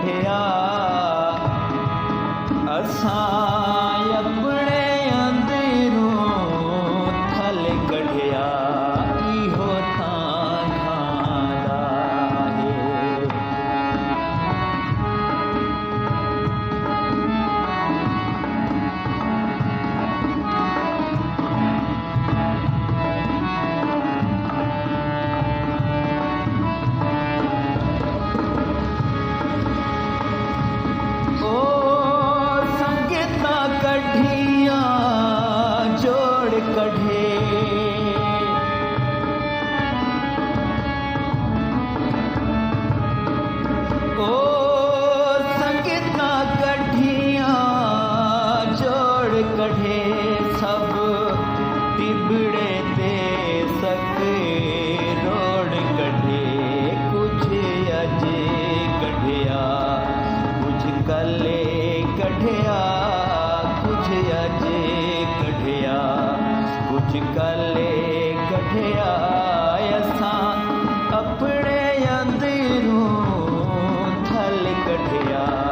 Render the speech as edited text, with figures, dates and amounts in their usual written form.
कढ़िया असां अपने अंदरों थल कढ़िया इहो तां खांदा है। कढ़िया जोड़ कढ़े ओ संगीता कढ़िया जोड़ कढ़े सब तिबड़े ते सके रोड़ कढ़े कुछ अजे कढ़िया कुछ कले कढ़िया अजे कढ़िया कुछ कले कढ़िया असां अपने अंदरों थल कढ़िया।